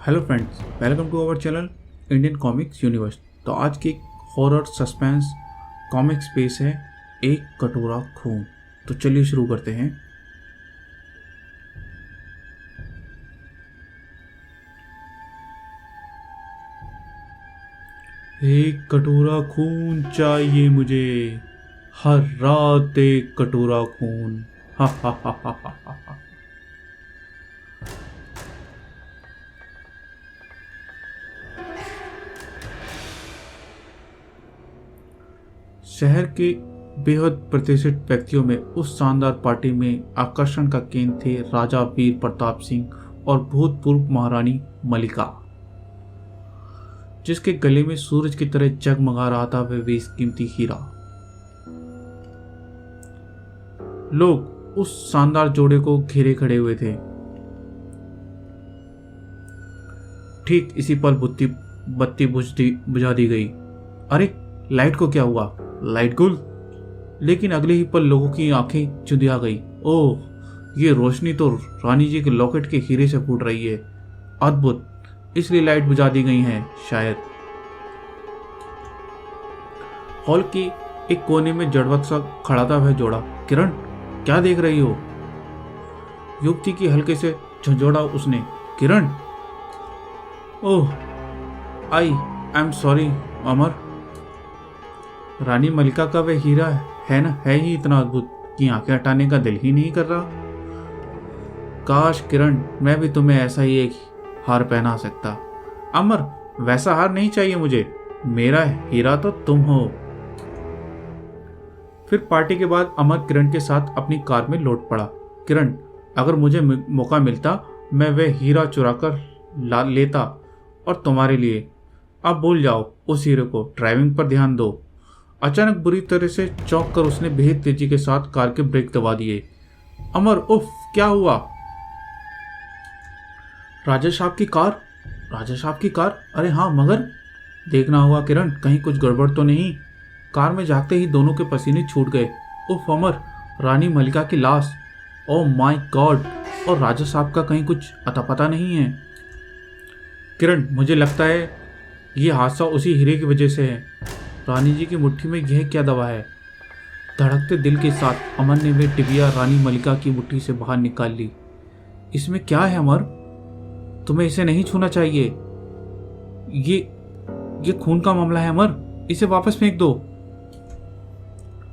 Hello friends, welcome to our channel Indian comics universe. तो आज की हॉरर सस्पेंस कॉमिक स्पेस है एक कटोरा खून। तो चलिए शुरू करते हैं। एक कटोरा खून चाहिए मुझे, हर रात एक कटोरा खून। हा हा हा हा हा हा। शहर के बेहद प्रतिष्ठित व्यक्तियों में उस शानदार पार्टी में आकर्षण का केंद्र थे राजा वीर प्रताप सिंह और भूतपूर्व महारानी मलिका, जिसके गले में सूरज की तरह जगमगा रहा था वह बेशकीमती हीरा। लोग उस शानदार जोड़े को घेरे खड़े हुए थे। ठीक इसी पल बत्ती बुझा दी गई। अरे, लाइट को क्या हुआ? लाइट गुल। लेकिन अगले ही पल लोगों की आंखें चुंधिया गई। ओह, ये रोशनी तो रानी जी के लॉकेट के हीरे से फूट रही है। अद्भुत, इसलिए लाइट बुझा दी गई है शायद। हॉल की एक कोने में जड़वत सा खड़ा था वह जोड़ा। किरण, क्या देख रही हो? युवती की हल्के से झंझोड़ा उसने। किरण, ओह, आई एम सॉरी अमर। रानी मलिका का वह हीरा है ना, है ही इतना अद्भुत कि आंखें हटाने का दिल ही नहीं कर रहा। काश किरण, मैं भी तुम्हें ऐसा ही एक हार पहना सकता। अमर, वैसा हार नहीं चाहिए मुझे, मेरा हीरा तो तुम हो। फिर पार्टी के बाद अमर किरण के साथ अपनी कार में लौट पड़ा। किरण, अगर मुझे मौका मिलता मैं वह हीरा चुरा कर लेता और तुम्हारे लिए। अब भूल जाओ उस हीरे को, ड्राइविंग पर ध्यान दो। अचानक बुरी तरह से चौंक कर उसने बेहद तेजी के साथ कार के ब्रेक दबा दिए। अमर, उफ, क्या हुआ? राजा साहब की कार? राजा साहब की कार? अरे हाँ, मगर देखना होगा किरण, कहीं कुछ गड़बड़ तो नहीं। कार में जाते ही दोनों के पसीने छूट गए। उफ अमर, रानी मलिका की लाश। ओह माय गॉड, और राजा साहब का कहीं कुछ अता पता नहीं है। किरण, मुझे लगता है ये हादसा उसी हीरे की वजह से है। रानी जी की मुट्ठी में यह क्या दवा है? धड़कते दिल के साथ अमर ने वह टिबिया रानी मलिका की मुट्ठी से बाहर निकाल ली। इसमें क्या है अमर? तुम्हें इसे नहीं छूना चाहिए। ये खून का मामला है अमर, इसे वापस फेंक दो।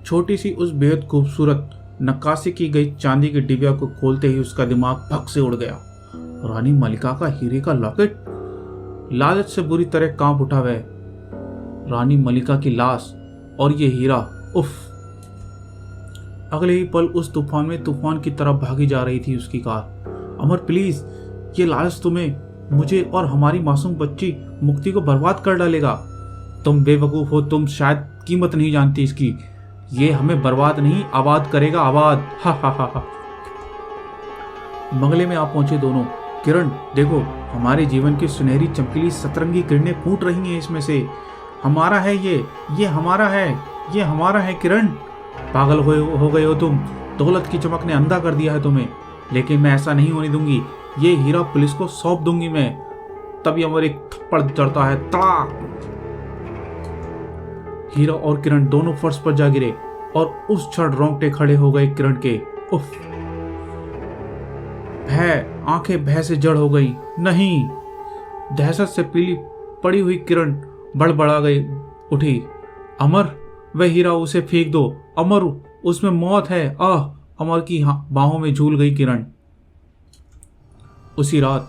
छोटी सी उस बेहद खूबसूरत नक्काशी की गई चांदी की डिबिया को खोलते ही उसका दिमाग भग से उड़ गया। रानी मलिका का हीरे का लॉकेट। लालच से बुरी तरह कांप उठा वह। रानी मलिका की लाश और ये हीरा, उफ। अगले ही पल उस तूफान की तरफ भागी जा रही थी उसकी कार। अमर प्लीज, ये लालच तुम्हें, मुझे और हमारी मासूम बच्ची मुक्ति को बर्बाद कर डालेगा। तुम बेवकूफ हो, तुम शायद कीमत नहीं जानती इसकी। ये हमें बर्बाद नहीं, आबाद करेगा, आबाद। हा हा हा हा। बंगले में आप पहुंचे दोनों। किरण, देखो, हमारे जीवन की सुनहरी चमकीली सतरंगी किरणें फूट रही हैं इसमें से। हमारा है ये हमारा है, ये हमारा है। किरण, पागल हो गए हो तुम। दौलत की चमक ने अंधा कर दिया है तुम्हें, लेकिन मैं ऐसा नहीं होने दूंगी। ये हीरा पुलिस को सौंप दूंगी मैं। तभी अमर एक थप्पड़ चढ़ता है, तड़ाक। हीरा और किरण दोनों फर्श पर जा गिरे और उस क्षण रोंगटे खड़े हो गए किरण के। उफ, भय, आंखें भय से जड़ हो गई। नहीं, दहशत से पीली पड़ी हुई किरण बड़बड़ा गई उठी। अमर, वह हीरा उसे फेंक दो। अमर, उसमें मौत है। आह, अमर की बाहों में झूल गई किरण। उसी रात,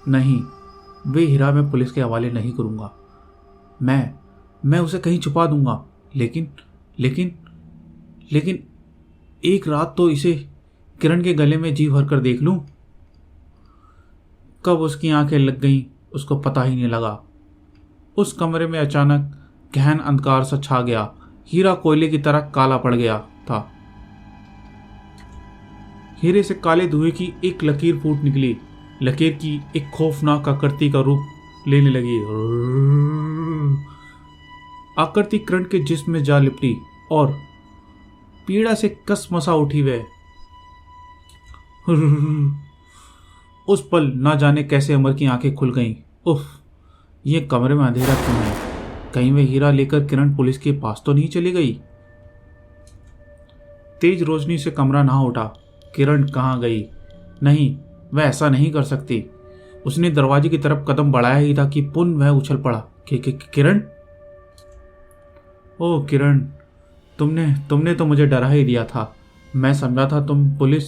नहीं, वे हीरा मैं पुलिस के हवाले नहीं करूंगा। मैं उसे कहीं छुपा दूंगा। लेकिन लेकिन लेकिन एक रात तो इसे किरण के गले में जी भर कर देख लूं। कब उसकी आंखें लग गईं उसको पता ही नहीं लगा। उस कमरे में अचानक गहन अंधकार सा छा गया। हीरा कोयले की तरह काला पड़ गया था। हीरे से काले धुएं की एक लकीर फूट निकली। लकीर की एक खौफनाक आकृति का रूप लेने लगी। आकृति किरण के जिस्म में जा लिपटी और पीड़ा से कस मसा उठी वह। उस पल ना जाने कैसे अमर की आंखें खुल गईं। उफ, ये कमरे में अंधेरा क्यों है? कहीं वे हीरा लेकर किरण पुलिस के पास तो नहीं चली गई? तेज रोशनी से कमरा नहा उठा। किरण कहाँ गई? नहीं, वह ऐसा नहीं कर सकती। उसने दरवाजे की तरफ कदम बढ़ाया ही था कि पुनः वह उछल पड़ा। किरण? ओह किरण, तुमने तो मुझे डरा ही दिया था। मैं समझा था तुम पुलिस।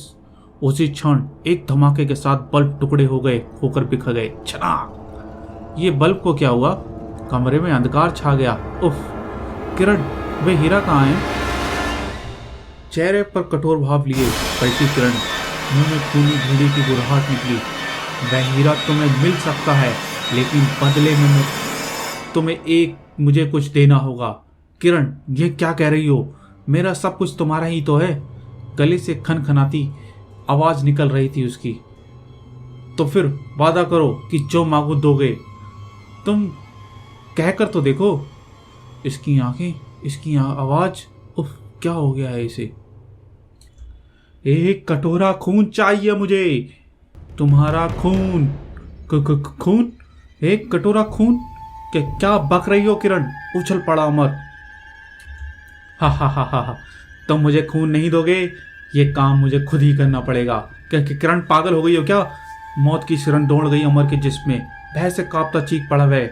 उसी क्षण एक धमाके के साथ बल्ब टुकड़े होकर बिखर गए। छनाक! ये बल्ब को क्या हुआ? कमरे में अंधकार छा गया। उफ! किरण, वे हीरा कहाँ है? चेहरे पर कठोर भाव लिए पलटी किरण। मुंह में खूनी भूड़ी की गुरहाट निकली। वह हीरा तुम्हें मिल सकता है, लेकिन बदले में तुम्हें मुझे कुछ देना होगा। किरण, ये क्या कह रही हो? मेरा सब कुछ तुम्हारा ही तो है। गले से खनखनाती आवाज निकल रही थी उसकी। तो फिर वादा करो कि जो मांगो दोगे। तुम कहकर तो देखो। इसकी आंखें, इसकी आवाज। उफ, क्या हो गया है इसे? एक कटोरा खून चाहिए मुझे, तुम्हारा खून। खून? एक कटोरा खून? क्या बक रही हो किरण? उछल पड़ा अमर। हा, तुम मुझे खून नहीं दोगे। ये काम मुझे खुद ही करना पड़ेगा। किरण, पागल हो गई हो क्या? मौत की सिरन दौड़ गई अमर के जिस्म में। भय से कांपता चीख पड़ा वह।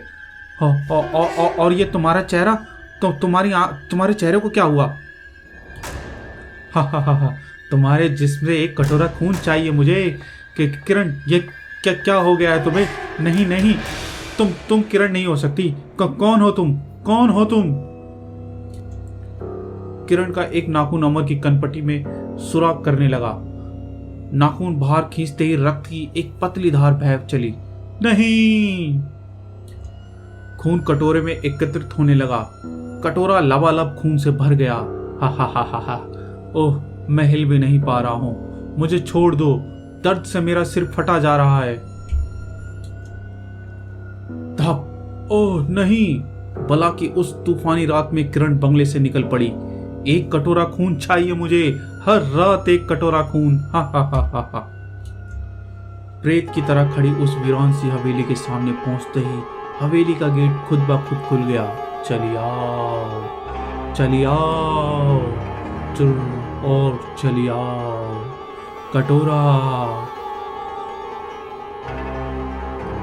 और ये तुम्हारा चेहरा? तो तुम्हारे चेहरे को क्या हुआ? हा, तुम्हारे जिस्म से एक कटोरा खून चाहिए मुझे। किरण, ये क्या हो गया है तुम्हें? नहीं, तुम किरण नहीं हो सकती। कौन हो तुम? कौन हो तुम? किरण का एक नाखून अमर की कनपट्टी में सुराख करने लगा। नाखून बाहर खींचते ही रक्त की एक पतली धार बह चली। नहीं! खून कटोरे में एकत्रित होने लगा। कटोरा लबालब खून से भर गया। हा। ओह, मैं हिल भी नहीं पा रहा हूं। मुझे छोड़ दो। दर्द से मेरा सिर फटा जा रहा है। धप! ओह नहीं! बला की उस तूफानी रात में किरण बंगले से निकल पड़ी। एक कटोरा खून चाहिए मुझे, हर रात एक कटोरा खून। हा। प्रेत की तरह खड़ी उस वीरान सी हवेली के सामने पहुंचते ही हवेली का गेट खुद ब खुद खुल गया। चली आओ, और चली आओ। कटोरा।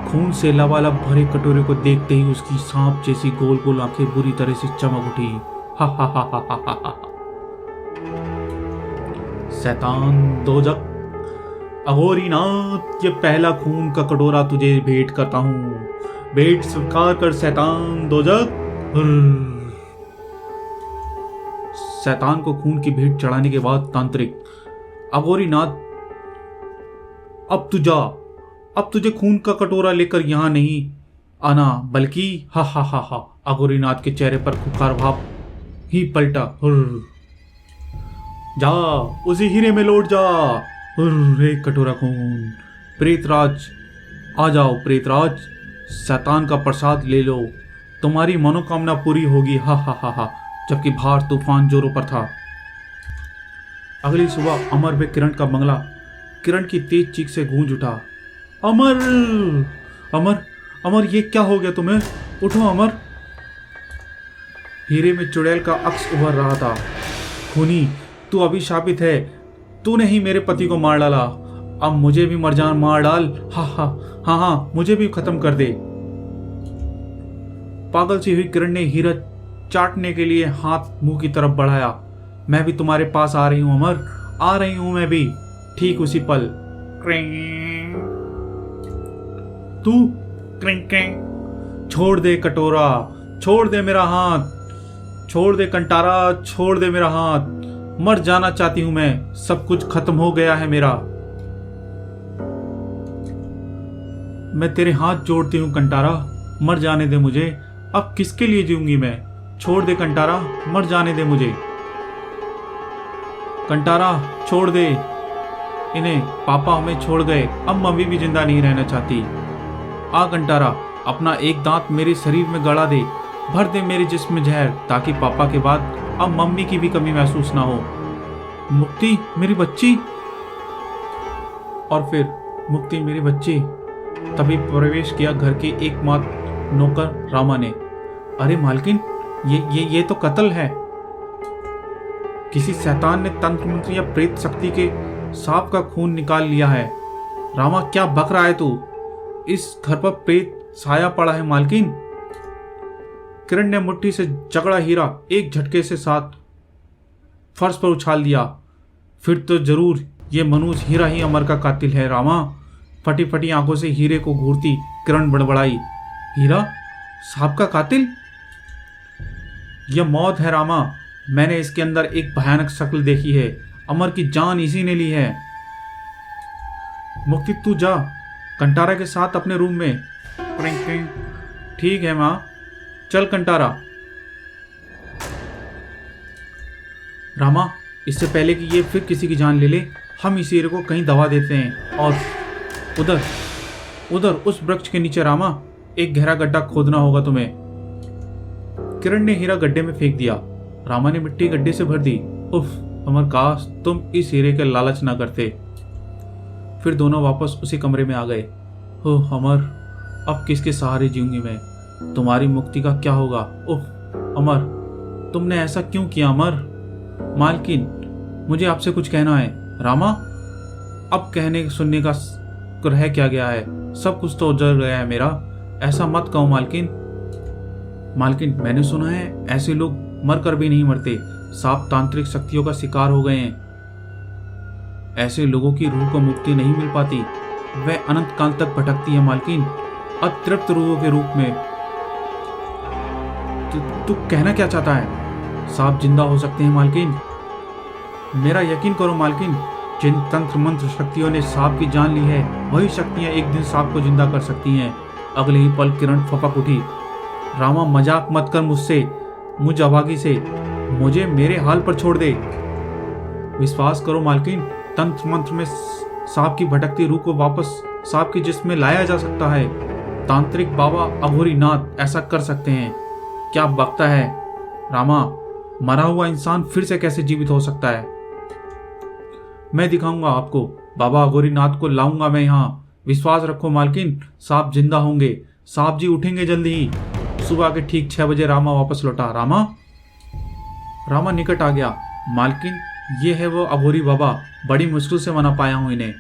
खून से लबालब भरे कटोरे को देखते ही उसकी सांप जैसी गोल गोल आंखें बुरी तरह से चमक उठी। हा। शैतान दोजक, अघोरीनाथ, ये पहला खून का कटोरा तुझे भेंट करता हूं। भेंट स्वीकार कर शैतान दोजक। शैतान को खून की भेंट चढ़ाने के बाद तांत्रिक, अघोरीनाथ, अब तू जा। अब तुझे खून का कटोरा लेकर यहां नहीं आना, बल्कि हा। अघोरीनाथ के चेहरे पर खुखार भाव ही पलटा। जा, उसी हीरे में लौट जा। एक कटोरा खून। प्रेतराज, आ जाओ प्रेतराज। शैतान का प्रसाद ले लो, तुम्हारी मनोकामना पूरी होगी। हा। जबकि बाहर तूफान जोरों पर था। अगली सुबह अमर व किरण का बंगला किरण की तेज चीख से गूंज उठा। अमर, ये क्या हो गया तुम्हें? उठो अमर। हीरे में चुड़ैल का अक्स उभर रहा था। खूनी, तू अभिशापित है। तूने ही मेरे पति को मार डाला। अब मुझे भी मार डाल। हाँ, मुझे भी खत्म कर दे। पागल सी हुई किरण ने हीरा चाटने के लिए हाथ मुंह की तरफ बढ़ाया। मैं भी तुम्हारे पास आ रही हूं अमर, आ रही हूं मैं भी। ठीक उसी पल तू छोड़ दे कटोरा, छोड़ दे मेरा हाथ, छोड़ दे कंटारा, छोड़ दे मेरा हाथ। मर जाना चाहती हूं मैं, सब कुछ खत्म हो गया है मेरा। मैं तेरे हाथ जोड़ती हूं कंटारा, मर जाने दे मुझे। अब किसके लिए जीऊंगी मैं? छोड़ दे कंटारा, मर जाने दे मुझे। कंटारा, छोड़ दे इन्हें। पापा हमें छोड़ गए, अब मम्मी भी जिंदा नहीं रहना चाहती। आ कंटारा, अपना एक दांत मेरे शरीर में गड़ा दे, भर दे मेरे जिस्म में जहर, ताकि पापा के बाद अब मम्मी की भी कमी महसूस ना हो। मुक्ति, मेरी बच्ची। और फिर मुक्ति मेरी बच्ची। तभी प्रवेश किया घर के एकमात्र नौकर रामा ने। अरे मालकिन, ये तो कत्ल है। किसी शैतान ने तंत्र मंत्र या प्रेत शक्ति के सांप का खून निकाल लिया है। रामा, क्या बक रहा है तू? इस घर पर प्रेत साया पड़ा है मालकिन। किरण ने मुट्ठी से जकड़ा हीरा एक झटके से साथ फर्श पर उछाल दिया। फिर तो जरूर ये मनुष्य हीरा ही अमर का कातिल है। रामा, फटी फटी आंखों से हीरे को घूरती किरण बड़बड़ाई। हीरा सांप का कातिल? यह मौत है रामा। मैंने इसके अंदर एक भयानक शक्ल देखी है। अमर की जान इसी ने ली है। मुक्ति, तू जा कंटारा के साथ अपने रूम में। ठीक है माँ, चल कंटारा। रामा, इससे पहले कि ये फिर किसी की जान ले ले, हम इस हीरे को कहीं दबा देते हैं। और उधर उस वृक्ष के नीचे रामा, एक गहरा गड्ढा खोदना होगा तुम्हें। किरण ने हीरा गड्ढे में फेंक दिया। रामा ने मिट्टी गड्ढे से भर दी। उफ अमर, काश तुम इस हीरे के लालच ना करते। फिर दोनों वापस उसी कमरे में आ गए। ओह अमर, अब किसके सहारे जीऊंगी मैं? तुम्हारी मुक्ति का क्या होगा? उफ अमर, तुमने ऐसा क्यों किया? अमर, मालकिन, मुझे आपसे कुछ कहना है। रामा, अब कहने सुनने का रह क्या गया है? सब कुछ तो उजड़ गया है मेरा। ऐसा मत कहो मालकिन। मालकिन, मैंने सुना है ऐसे लोग मरकर भी नहीं मरते। सांप तांत्रिक शक्तियों का शिकार हो गए हैं। ऐसे लोगों की रूह को मुक्ति नहीं मिल पाती। वह अनंत काल तक भटकती है मालकिन, अतृप्त रूहों के रूप में। तू कहना क्या चाहता है? सांप जिंदा हो सकते हैं मालकिन। मेरा यकीन करो मालकिन, जिन तंत्र मंत्र शक्तियों ने सांप की जान ली है, वही शक्तियां एक दिन सांप को जिंदा कर सकती हैं। अगले ही पल किरण फपक उठी। रामा, मजाक मत कर मुझसे, मुझ अभागी से। मुझे मेरे हाल पर छोड़ दे। विश्वास करो मालकिन, तंत्र मंत्र में सांप की भटकती रूह को वापस सांप की जिस्म में लाया जा सकता है। तांत्रिक बाबा अघोरी नाथ ऐसा कर सकते हैं। क्या बकता है रामा? मरा हुआ इंसान फिर से कैसे जीवित हो सकता है? मैं दिखाऊंगा आपको। बाबा अघोरी नाथ को लाऊंगा मैं यहाँ। विश्वास रखो मालकिन, सांप जिंदा होंगे। सांप जी उठेंगे जल्दी ही। सुबह के ठीक 6 बजे रामा वापस लौटा। रामा निकट आ गया। मालकिन, ये है वो अघोरी बाबा। बड़ी मुश्किल से मना पाया हूं इन्हें।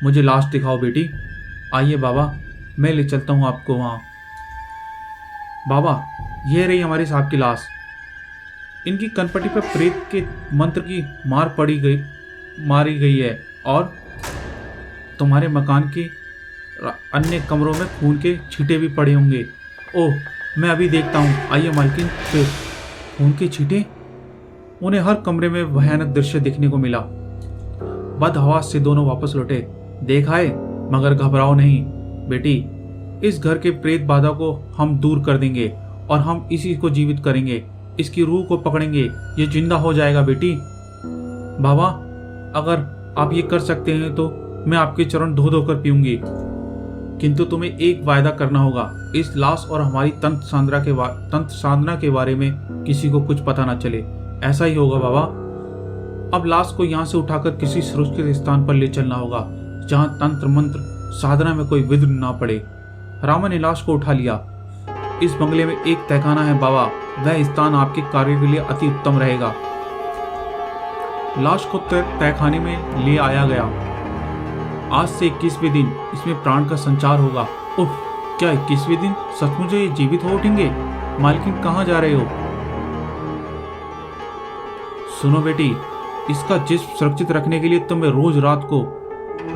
मुझे लाश दिखाओ बेटी। आइए बाबा, मैं ले चलता हूं आपको वहां। बाबा, ये रही हमारी साहब की लाश। इनकी कनपट्टी पर प्रेत के मंत्र की मारी गई है और तुम्हारे मकान के अन्य कमरों में खून के छींटे भी पड़े होंगे। ओह, मैं अभी देखता हूँ। आइए मालकिन। फिर खून के छींटे? उन्हें हर कमरे में भयानक दृश्य देखने को मिला। बदहवास से दोनों वापस लौटे। देखा है, मगर घबराओ नहीं बेटी। इस घर के प्रेत बाधा को हम दूर कर देंगे और हम इसी को जीवित करेंगे। इसकी रूह को पकड़ेंगे, ये जिंदा हो जाएगा बेटी। बाबा, अगर आप ये कर सकते हैं तो मैं आपके चरण धो धो कर पीऊंगी। किंतु तुम्हें एक वायदा करना होगा। इस लाश और हमारी तंत्र साधना के बारे में किसी को कुछ पता ना चले। ऐसा ही होगा बाबा। अब लाश को यहाँ से उठाकर किसी सुरक्षित स्थान पर ले चलना होगा, जहाँ तंत्र मंत्र साधना में कोई विघ्न ना पड़े। रामा ने लाश को उठा लिया। इस बंगले में एक तहखाना है बाबा। वह स्थान आपके कार्य के लिए अति उत्तम रहेगा। लाश को तहखाने में ले आया गया। आज से 21वें दिन इसमें प्राण का संचार होगा। उफ, क्या 21वें दिन? सचमुच ये जीवित हो उठेंगे? मालकिन, कहाँ जा रहे हो? सुनो बेटी, इसका जिस्म सुरक्षित रखने के लिए तुम्हें रोज रात को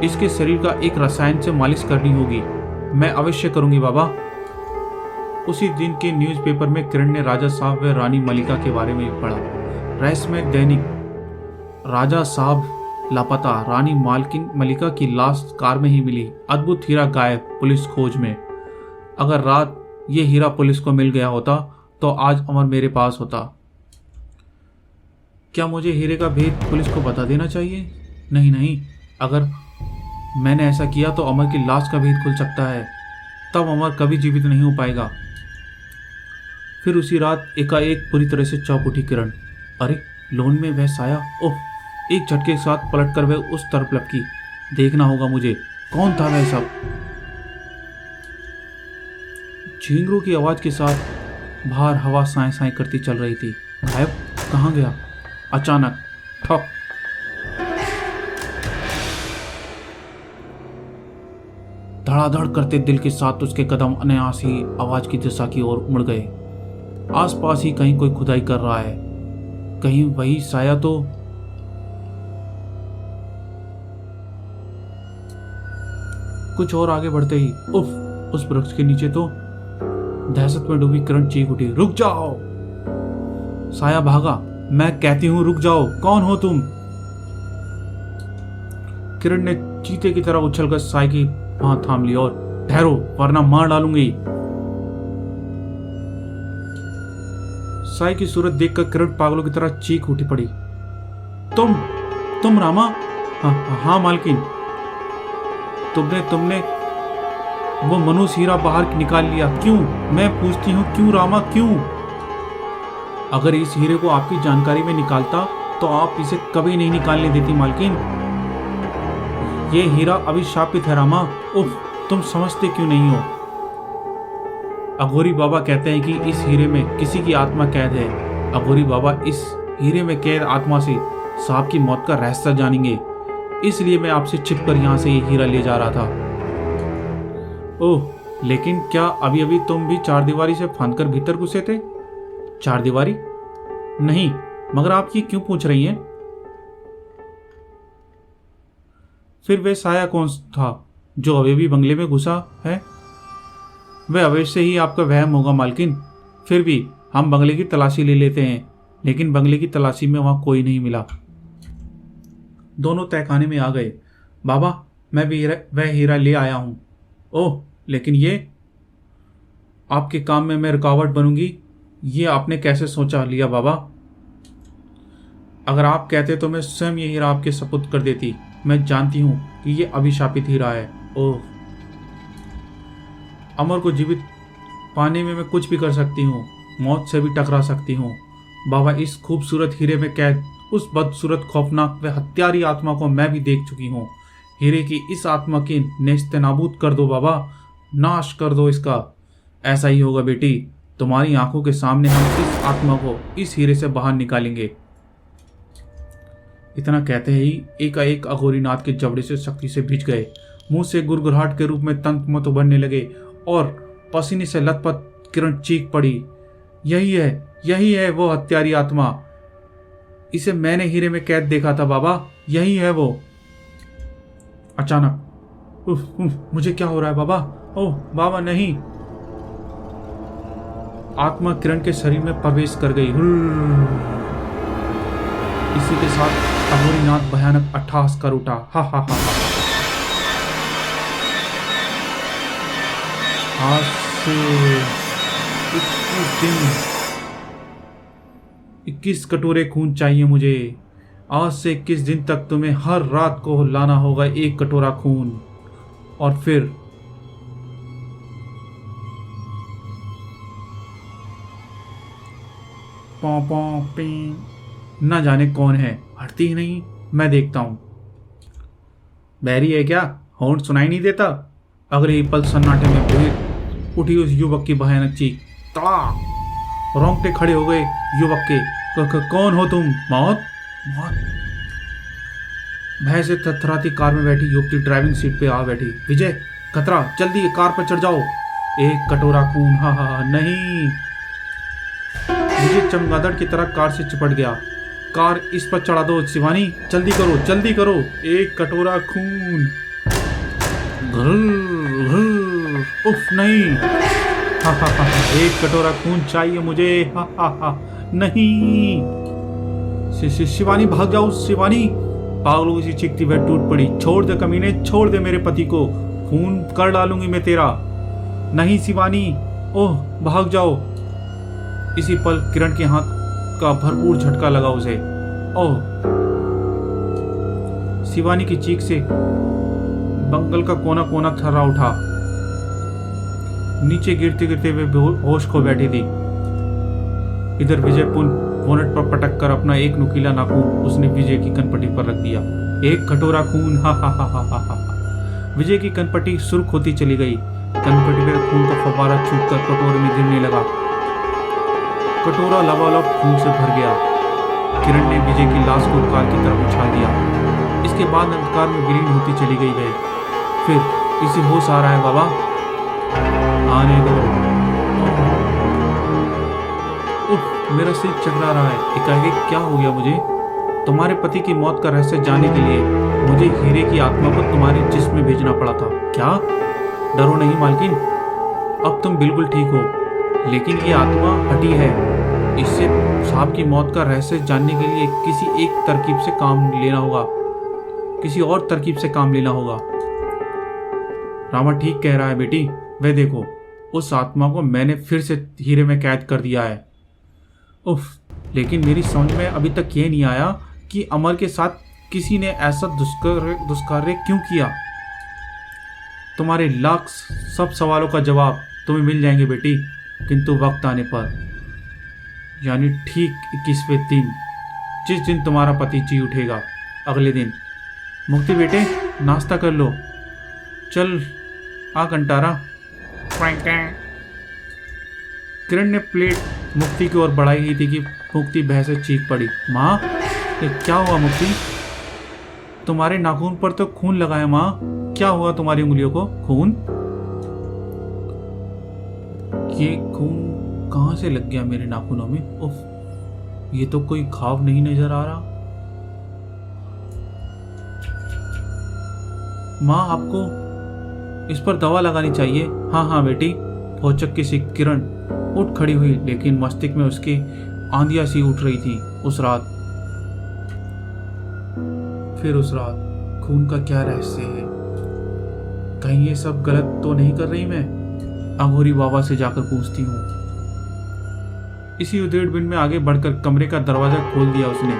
इसके शरीर का एक रसायन से मालिश करनी होगी। मैं अवश्य करूंगी बाबा। उसी दिन के न्यूज़पेपर में किरण ने राजा साहब व रानी मलिका के बारे में पढ़ा। रहस्यमय दैनिक। राजा साहब लापता, रानी मालकिन मलिका की लाश कार में ही मिली, अद्भुत हीरा गायब, पुलिस खोज में। अगर रात ये हीरा पुलिस को मिल गया होता तो आज अमर मेरे पास होता। क्या मुझे हीरे का भेद पुलिस को बता देना चाहिए? नहीं, अगर मैंने ऐसा किया तो अमर की लाश का भेद खुल सकता है। तब अमर कभी जीवित नहीं हो पाएगा। फिर उसी रात एकाएक पूरी तरह से चौंक उठी किरण। अरे, लोन में वह साया! ओह! एक झटके के साथ पलटकर वह उस तरफ लपकी। देखना होगा मुझे। कौन था वह सब? झींगरों की आवाज के साथ बाहर हवा साए साए करती चल रही थी। गायब? कहाँ गया? अचानक ठप, धड़ाधड़ करते दिल के साथ उसके कदम अनायास ही आवाज की दिशा की ओर मुड़ गए। आसपास ही कहीं कोई खुदाई कर रहा है। कहीं वही साया तो? कुछ और आगे बढ़ते ही उफ, उस वृक्ष के नीचे तो दहशत में डूबी किरण चीख उठी, रुक जाओ! साया भागा। मैं कहती हूं रुक जाओ, कौन हो तुम? किरण ने चीते की तरह उछलकर साय की हाथ थाम लिया और ठहरो वरना मार डालूंगी। साय की सूरत देखकर किरण पागलों की तरह चीख उठी पड़ी। तुम रामा? हाँ मालकिन। तुमने वो मनुष्य हीरा बाहर निकाल लिया। क्यों? मैं पूछती हूँ क्यों रामा, क्यों? अगर इस हीरे को आपकी जानकारी में निकालता तो आप इसे कभी नहीं निकालने देती मालकिन। ये हीरा अभिशापित है रामा। उफ, तुम समझते क्यों नहीं हो? अघोरी बाबा कहते हैं कि इस हीरे में किसी की आत्मा कैद है। अघोरी बाबा इस हीरे में कैद आत्मा से साहब की मौत का रहस्य जानेंगे, इसलिए मैं आपसे छिपकर यहाँ से ये हीरा ले जा रहा था। ओह, लेकिन क्या अभी अभी तुम भी चारदीवारी से फांदकर भीतर घुसे थे? चारदीवारी? नहीं, मगर आप ये क्यों पूछ रही हैं? फिर वह साया कौन था जो अभी भी बंगले में घुसा है? वह अवश्य ही आपका वहम होगा मालकिन। फिर भी हम बंगले की तलाशी ले लेते हैं, लेकिन बंगले की तलाशी में वहां कोई नहीं मिला। दोनों तहखाने में आ गए। बाबा, मैं भी वह हीरा ले आया हूं। ओह, लेकिन ये आपके काम में मैं रुकावट बनूंगी, ये आपने कैसे सोचा लिया बाबा? अगर आप कहते तो मैं स्वयं ये हीरा आपके सपुर्द कर देती। मैं जानती हूं कि ये अभिशापित हीरा है। ओह, अमर को जीवित पाने में मैं कुछ भी कर सकती हूँ, मौत से भी टकरा सकती हूँ। बाबा, इस खूबसूरत हीरे में कैद उस बदसूरत खौफनाक व हत्यारी आत्मा को मैं भी देख चुकी हूँ। हीरे की इस आत्मा की नेस्तनाबूद कर दो बाबा, नाश कर दो इसका। ऐसा ही होगा बेटी, तुम्हारी आंखों के सामने हम इस आत्मा को इस हीरे से बाहर निकालेंगे। इतना कहते ही एकाएक अघोरीनाथ के जबड़े से शक्ति से भिज गए। मुंह से गुरगुराहट के रूप में तंत मत उभरने लगे और पसीने से लथपथ किरण चीख पड़ी, यही है वो हत्यारी आत्मा। इसे मैंने हीरे में कैद देखा था बाबा, यही है वो। अचानक मुझे क्या हो रहा है बाबा? ओह बाबा, नहीं। आत्मा किरण के शरीर में प्रवेश कर गई। इसी के साथ अघोरीनाथ भयानक अट्टहास कर उठा। हा हा हा। आज से 21 कटोरे खून चाहिए मुझे। आज से 21 दिन तक तुम्हें हर रात को लाना होगा 1 कटोरा खून। और फिर पौ पौ पी, न जाने कौन है, हटती ही नहीं। मैं देखता हूं। बहरी है क्या? हॉर्न सुनाई नहीं देता? अगले पल सन्नाटे में भीड़ उठी उस युवक की भयानक चीख। तड़ा! रोंगटे खड़े हो गए युवक के। कौन हो तुम? मौत? मौत? भय से थरथराती कार में बैठी युवती ड्राइविंग सीट पे आ बैठी। विजय, खतरा, जल्दी कार पर चढ़ जाओ। 1 कटोरा खून? हा हा, नहीं। विजय चमगादड़ की तरह कार से चिपट गया। कार इस पर चढ़ा दो शिवानी, जल्दी करो, जल्दी करो। 1 कटोरा खून। उफ, नहीं। हा हा हा, 1 कटोरा खून चाहिए मुझे। हा हा हा, नहीं। शिवानी, भाग जाओ शिवानी। पागलों की चीखती वह टूट पड़ी। छोड़ दे कमीने, छोड़ दे मेरे पति को, खून कर डालूंगी मैं तेरा। नहीं शिवानी, ओह भाग जाओ। इसी पल किरण के हाथ का भरपूर झटका लगा उसे। ओह! शिवानी की चीख से बंगल का कोना कोना थर्रा उठा। नीचे गिरते गिरते वे होश खो बैठी थी। इधर विजय बोनट पर पटक कर अपना एक नुकीला नाखून उसने विजय की कनपटी पर रख दिया। 1 कटोरा खून। हा हा हा हा हा। विजय की कनपटी सुर्ख होती चली गई। कनपटी पर खून का फव्वारा छूटकर कटोरे में गिरने लगा। कटोरा लबालब खून से भर गया। किरण ने विजय की लाश को कार की तरफ उछाल दिया। इसके बाद अंधकार में विलीन होती चली गई है। फिर इसे होश आ रहा है बाबा, आने दो। उफ, मेरा सिर चकरा रहा है। एकाएक क्या हो गया मुझे? तुम्हारे पति की मौत का रहस्य जानने के लिए मुझे हीरे की आत्मा को तुम्हारे जिस्म में भेजना पड़ा था। क्या? डरो नहीं मालकिन, अब तुम बिल्कुल ठीक हो। लेकिन ये आत्मा हटी है। इससे साहब की मौत का रहस्य जानने के लिए किसी एक तरकीब से काम लेना होगा, किसी और तरकीब से काम लेना होगा। रामा ठीक कह रहा है बेटी। वह देखो, उस आत्मा को मैंने फिर से हीरे में कैद कर दिया है। उफ, लेकिन मेरी समझ में अभी तक ये नहीं आया कि अमर के साथ किसी ने ऐसा दुष्कार्य क्यों किया। तुम्हारे लाख सब सवालों का जवाब तुम्हें मिल जाएंगे बेटी, किंतु वक्त आने पर, यानी ठीक 21वें दिन, जिस दिन तुम्हारा पति जी उठेगा, अगले दिन। मुक्ति बेटे, नाश्ता कर लो। चल आ कंटारा। किरण ने प्लेट मुक्ति की ओर बढ़ाई ही थी कि मुक्ति भय से चीख पड़ी। माँ, ये क्या हुआ मुक्ति? तुम्हारे नाखून पर तो खून लगा है माँ। क्या हुआ तुम्हारी उंगलियों को? खून? ये खून कहाँ से लग गया मेरे नाखूनों में? उफ, ये तो कोई घाव नहीं नजर आ रहा। माँ, आपको इस पर दवा लगानी चाहिए। हाँ हाँ बेटी। भौचक्की सी किरण उठ खड़ी हुई, लेकिन मस्तिष्क में उसकी आंधियां सी उठ रही थी। उस रात, फिर उस रात खून का क्या रहस्य है? कहीं ये सब गलत तो नहीं कर रही मैं? अघोरी बाबा से जाकर पूछती हूँ। इसी उधेड़ बिन में आगे बढ़कर कमरे का दरवाजा खोल दिया उसने।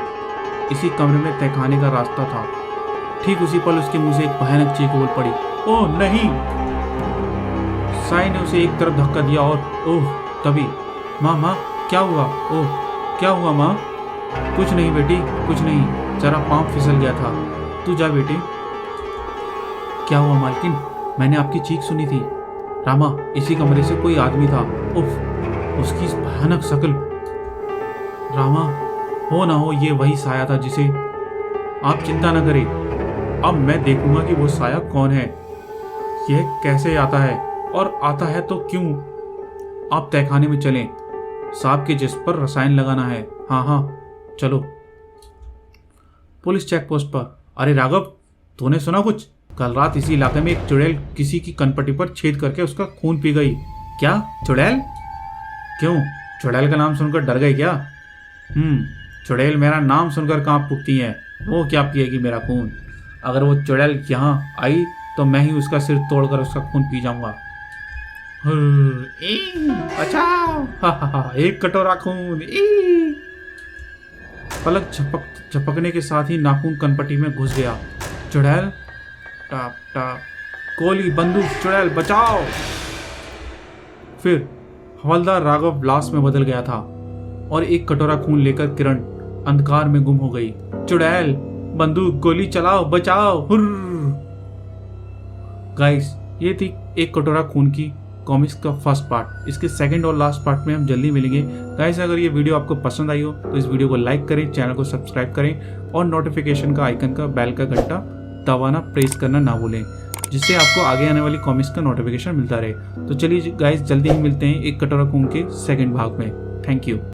इसी कमरे में तहखाने का रास्ता था। ठीक उसी पल उसके मुंह से एक भयानक चीख बोल पड़ी। ओह नहीं! साई ने उसे एक तरफ धक्का दिया और ओह तभी, माँ माँ क्या हुआ? ओह क्या हुआ माँ? कुछ नहीं बेटी, कुछ नहीं, जरा पाँव फिसल गया था। तू जा बेटी। क्या हुआ मालकिन? मैंने आपकी चीख सुनी थी। रामा, इसी कमरे से कोई आदमी था। उफ, उसकी भयानक शक्ल। रामा, हो ना हो ये वही साया था जिसे... आप चिंता न करें, अब मैं देखूंगा कि वो साया कौन है, यह कैसे आता है, और आता है तो क्यों। आप तहखाने में चलें, सांप के जिस पर रसायन लगाना है। हाँ हाँ चलो। पुलिस चेक पोस्ट पर। अरे राघव, तूने सुना कुछ? कल रात इसी इलाके में एक चुड़ैल किसी की कनपटी पर छेद करके उसका खून पी गई। क्या? चुड़ैल? क्यों, चुड़ैल का नाम सुनकर डर गए क्या? चुड़ैल मेरा नाम सुनकर कांप उठती है। वो क्या पिएगी मेरा खून? अगर वो चुड़ैल यहाँ आई तो मैं ही उसका सिर तोड़कर उसका खून पी जाऊंगा। बचाओ! एक कटोरा खून। पलक झपकने के साथ ही नाखून कनपटी में घुस गया। चुड़ैल! टाप टाप, गोली, बंदूक, चुड़ैल बचाओ! फिर हवलदार राघव लाश में बदल गया था और एक कटोरा खून लेकर किरण अंधकार में गुम हो गई। चुड़ैल, बंदूक, गोली चलाओ, बचाओ! हुर्र! गाइस, ये थी एक कटोरा खून की कॉमिक्स का फर्स्ट पार्ट। इसके सेकंड और लास्ट पार्ट में हम जल्दी मिलेंगे। गाइस, अगर ये वीडियो आपको पसंद आई हो तो इस वीडियो को लाइक करें, चैनल को सब्सक्राइब करें और नोटिफिकेशन का आइकन का बेल का घंटा दबाना, प्रेस करना ना भूलें, जिससे आपको आगे आने वाली कॉमिक्स का नोटिफिकेशन मिलता रहे। तो चलिए गाइस, जल्दी ही मिलते हैं एक कटोरा खून के सेकंड भाग में। Thank you.